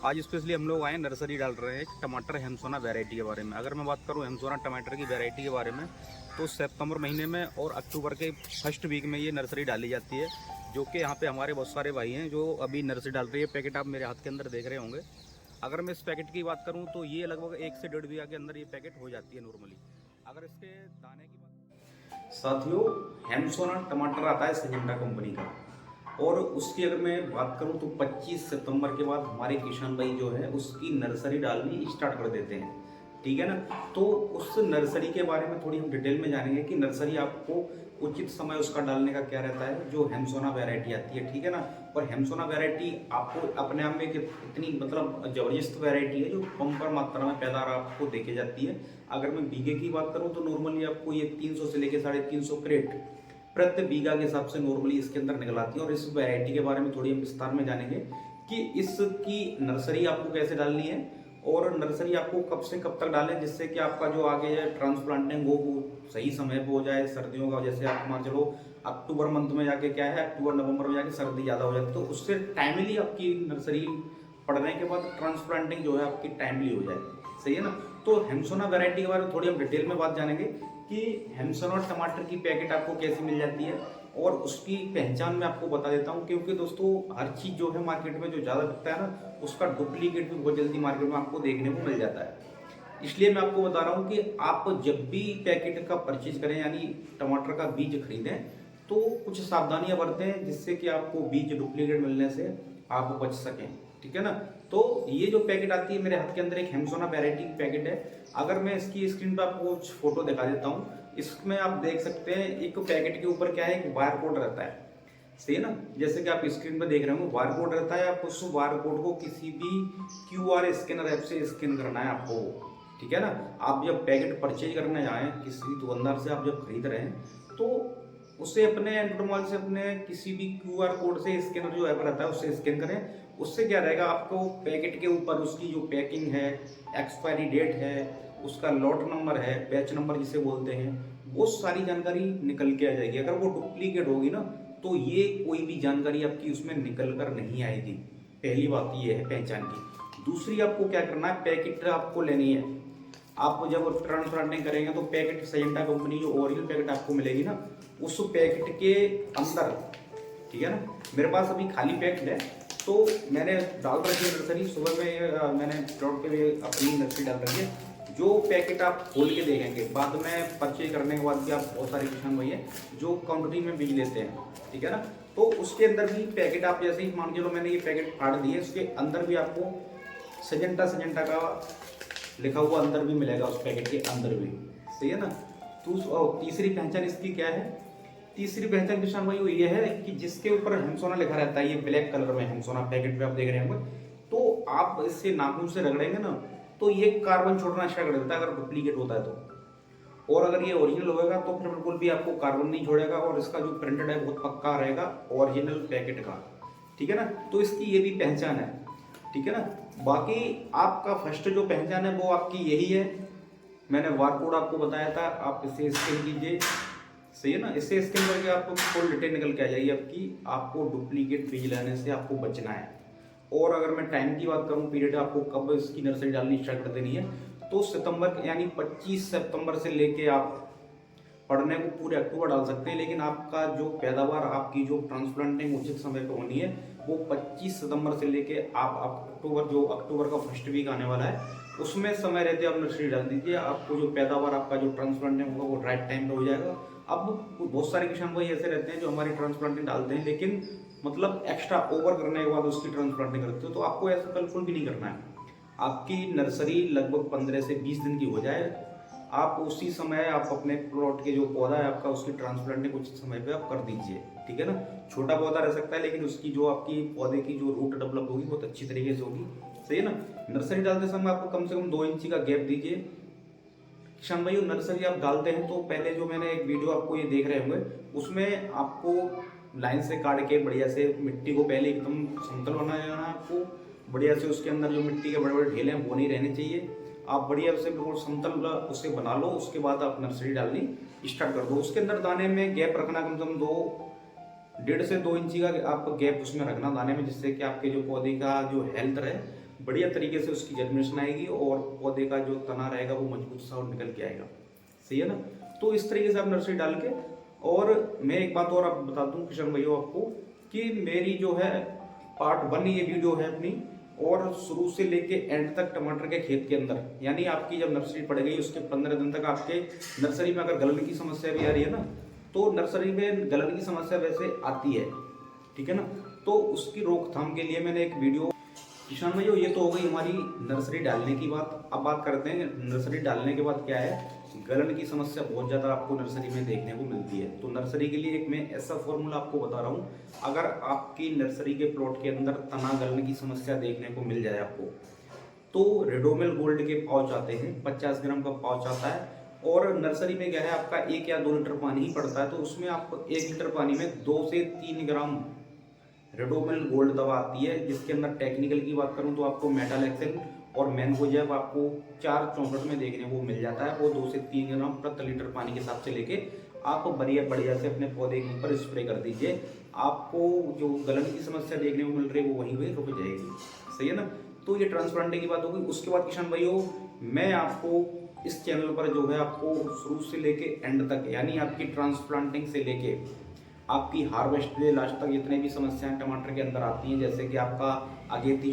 आज स्पेशली हम लोग आए नर्सरी डाल रहे हैं टमाटर हेमसोना वैरायटी के बारे में। अगर मैं बात करूं हेमसोना टमाटर की वैरायटी के बारे में, तो सितंबर महीने में और अक्टूबर के फर्स्ट वीक में ये नर्सरी डाली जाती है, जो कि यहाँ पे हमारे बहुत सारे भाई हैं जो अभी नर्सरी डाल रही है। पैकेट आप मेरे हाथ के अंदर देख रहे होंगे। अगर मैं इस पैकेट की बात करूँ तो ये लगभग 1 से 1.5 बीघा के अंदर ये पैकेट हो जाती है नॉर्मली। अगर इसके दाने की बात, साथियों, हेमसोना टमाटर आता है सिजेंटा कंपनी का, और उसकी अगर मैं बात करूं तो 25 सितंबर के बाद हमारे किसान भाई जो है उसकी नर्सरी डालनी स्टार्ट कर देते हैं। ठीक है ना। तो उस नर्सरी के बारे में थोड़ी हम डिटेल में जानेंगे कि नर्सरी आपको उचित समय उसका डालने का क्या रहता है, जो हेमसोना वैरायटी आती है। ठीक है ना। और हेमसोना वैरायटी आपको अपने आप में इतनी मतलब जबरदस्त वैरायटी है जो बम्पर मात्रा में पैदावार आपको देके जाती है। अगर मैं बीघे की बात करूँ तो नॉर्मली आपको ये 300 से लेकर 350 क्रेट प्रति बीघा के हिसाब से नॉर्मली इसके अंदर निकल आती है। और इस वैरायटी के बारे में थोड़ी हम विस्तार में जानेंगे कि इसकी नर्सरी आपको कैसे डालनी है और नर्सरी आपको कब से कब तक डालें, जिससे कि आपका जो आगे ट्रांसप्लांटिंग हो वो सही समय पे हो जाए। सर्दियों का जैसे आप मान चलो अक्टूबर मंथ में जाके क्या है, अक्टूबर नवंबर में जाके सर्दी ज़्यादा हो जाती है, तो उससे टाइमली आपकी नर्सरी पड़ने के बाद ट्रांसप्लांटिंग जो है आपकी टाइमली हो जाए। सही है ना। तो हेमसोना वैरायटी के बारे में थोड़ी हम डिटेल में बात जानेंगे कि हेमसोना टमाटर की पैकेट आपको कैसे मिल जाती है, और उसकी पहचान मैं आपको बता देता हूँ। क्योंकि दोस्तों हर चीज़ जो है मार्केट में जो ज़्यादा बिकता है ना, उसका डुप्लीकेट भी बहुत जल्दी मार्केट में आपको देखने को मिल जाता है। इसलिए मैं आपको बता रहा हूँ कि आप जब भी पैकेट का परचेज करें, यानी टमाटर का बीज खरीदें, तो कुछ सावधानियां बरतें जिससे कि आपको बीज डुप्लीकेट मिलने से आप बच सकें। ठीक है ना। तो ये जो पैकेट आती है मेरे हाथ के अंदर एक हेमसोना वैरायटी की पैकेट है। अगर मैं इसकी स्क्रीन पर आपको कुछ फोटो दिखा देता हूँ, इसमें आप देख सकते हैं एक पैकेट के ऊपर क्या है, एक बार कोड रहता है। सही है ना। जैसे कि आप स्क्रीन पर देख रहे हो बार कोड रहता है। आप उस बार कोड को किसी भी क्यूआर स्कैनर ऐप से स्कैन करना है आपको। ठीक है ना। आप जब पैकेट परचेज करने जाएं किसी दुकानदार से, आप जब खरीद रहे हैं तो उसे अपने एंड्रॉइड मोबाइल से अपने किसी भी क्यूआर कोड से स्कैनर जो ऐप रहता है उससे स्कैन करें। उससे क्या रहेगा, आपको पैकेट के ऊपर उसकी जो पैकिंग है, एक्सपायरी डेट है, उसका लॉट नंबर है, बैच नंबर जिसे बोलते हैं, वो सारी जानकारी निकल के आ जाएगी। अगर वो डुप्लीकेट होगी ना, तो ये कोई भी जानकारी आपकी उसमें निकल कर नहीं आएगी। पहली बात ये है पहचान की। दूसरी, आपको क्या करना है, पैकेट आपको लेनी है। आप जब ट्रांसप्लांटिंग करेंगे तो पैकेट सिजेंटा कंपनी जो ओरिजिनल पैकेट आपको मिलेगी ना, उस पैकेट के अंदर, ठीक है ना, मेरे पास अभी खाली पैकेट है तो मैंने डाल रखी है नर्सरी। सुबह में मैंने प्लॉट पे अपनी नर्सरी डाल रखी है। जो पैकेट आप खोल के देखेंगे बाद में परचेज करने के बाद भी, आप बहुत सारे किसान भाई हैं जो काउंटरी में बीज लेते हैं। ठीक है ना। तो उसके अंदर भी पैकेट आप जैसे ही मान के चलो मैंने ये पैकेट फाड़ दिए, उसके अंदर भी आपको सिजेंटा का लिखा हुआ अंदर भी मिलेगा, उस पैकेट के अंदर भी। सही है ना। तो तीसरी पहचान इसकी क्या है, तीसरी पहचान किसान भाई ये है कि जिसके ऊपर हेमसोना लिखा रहता है, ये ब्लैक कलर में हेमसोना पैकेट पे आप देख रहे होंगे, तो आप इससे नाखून से रगड़ेंगे ना तो ये कार्बन छोड़ना स्टार्ट कर देता है, अगर डुप्लीकेट होता है तो। और अगर ये ओरिजिनल होगा तो फिर बिल्कुल भी आपको कार्बन नहीं छोड़ेगा, और इसका जो प्रिंटेड है बहुत पक्का रहेगा ओरिजिनल पैकेट का। ठीक है ना। तो इसकी ये भी पहचान है। ठीक है ना। बाकी आपका फर्स्ट जो पहचान है वो आपकी यही है, मैंने बारकोड आपको बताया था, आप इसे स्कैन कीजिए। सही है ना। इससे स्कैन करके आपको फुल डिटेल निकल के आ जाएगी आपकी। आपको डुप्लीकेट बीज लेने से आपको बचना है। और अगर मैं टाइम की बात करूं, पीरियड आपको कब इसकी नर्सरी डालनी स्टार्ट कर देनी है, तो सितंबर यानी 25 सितंबर से लेके आप पढ़ने को पूरे अक्टूबर डाल सकते हैं। लेकिन आपका जो पैदावार, आपकी जो ट्रांसप्लांटिंग उचित समय पर होनी है, वो 25 सितंबर से लेके आप अक्टूबर, जो अक्टूबर का फर्स्ट वीक आने वाला है, उसमें समय रहते आप नर्सरी डाल दीजिए। आपको जो पैदावार, आपका जो ट्रांसप्लांटिंग होगा वो राइट टाइम पे हो जाएगा। अब बहुत सारे किसान भाई ऐसे रहते हैं जो हमारी ट्रांसप्लांटिंग डालते हैं, लेकिन मतलब एक्स्ट्रा ओवर करने के बाद उसकी ट्रांसप्लांटिंग करते हो, तो आपको ऐसा बिल्कुल भी नहीं करना है। आपकी नर्सरी लगभग 15 से 20 दिन की हो जाए, आप उसी समय आप अपने प्लॉट के जो पौधा है आपका, उसकी ट्रांसप्लांटिंग उचित समय पे आप कर दीजिए। ठीक है ना। छोटा पौधा रह सकता है लेकिन उसकी जो आपकी पौधे की जो रूट डेवलप होगी बहुत अच्छी तरीके से होगी। सही है ना। नर्सरी डालते समय आपको कम से कम 2 इंची का गैप दीजिए। किसान भाई नर्सरी आप डालते हैं तो पहले जो मैंने एक वीडियो आपको ये देख रहे होंगे, उसमें आपको लाइन से काट के बढ़िया से मिट्टी को पहले एकदम समतल बनाना है आपको। बढ़िया से उसके अंदर जो मिट्टी के बड़े बड़े ढेले हैं वो नहीं रहने चाहिए। आप बढ़िया से बिल्कुल समतल उसे बना लो। उसके बाद आप नर्सरी डालनी स्टार्ट कर दो। उसके अंदर दाने में गैप रखना कम से कम 1.5 से 2 इंची का आप गैप उसमें रखना दाने में, जिससे कि आपके जो पौधे का जो हेल्थ रहे बढ़िया तरीके से उसकी जर्मिनेशन आएगी और पौधे का जो तना रहेगा वो मजबूत सा और निकल के आएगा। सही है ना। तो इस तरीके से आप नर्सरी डाल के, और मैं एक बात और आप बता दूं किशन भैया आपको कि मेरी जो है पार्ट 1 ये वीडियो है अपनी, और शुरू से लेके एंड तक टमाटर के खेत के अंदर, यानी आपकी जब नर्सरी पड़ गई उसके 15 दिन तक आपके नर्सरी में अगर गलन की समस्या भी आ रही है ना, तो नर्सरी में गलन की समस्या वैसे आती है, ठीक है ना। तो उसकी रोकथाम के लिए मैंने एक वीडियो, किसान भाइयों ये तो हो गई हमारी नर्सरी डालने की बात। अब बात करते हैं नर्सरी डालने के बाद क्या है, गलन की समस्या बहुत ज़्यादा आपको नर्सरी में देखने को मिलती है। तो नर्सरी के लिए एक मैं ऐसा फॉर्मूला आपको बता रहा हूँ, अगर आपकी नर्सरी के प्लॉट के अंदर तना गलन की समस्या देखने को मिल जाए आपको, तो रेडोमिल गोल्ड के पाउच आते हैं, 50 ग्राम का पाउच आता है, और नर्सरी में क्या है आपका 1 या 2 लीटर पानी ही पड़ता है, तो उसमें आपको 1 लीटर पानी में 2 से 3 ग्राम रेडोमिल गोल्ड दवा आती है, जिसके अंदर टेक्निकल की बात करूं तो आपको मेटालेक्सिल और मैनकोजेब आपको 464 में देखने को मिल जाता है। वो 2 से 3 ग्राम प्रति लीटर पानी के हिसाब से लेके आप बढ़िया से अपने पौधे के ऊपर स्प्रे कर दीजिए। आपको जो गलन की समस्या देखने को मिल रही है वो वहीं रुक जाएगी। सही है ना। तो ये ट्रांसप्लांटिंग की बात होगी। उसके बाद किसान भाइयों, मैं आपको इस चैनल पर जो है आपको शुरू से लेके एंड तक, यानी आपकी ट्रांसप्लांटिंग से लेके आपकी हार्वेस्ट लास्ट तक जितने भी समस्याएं टमाटर के अंदर आती हैं, जैसे कि आपका अगेती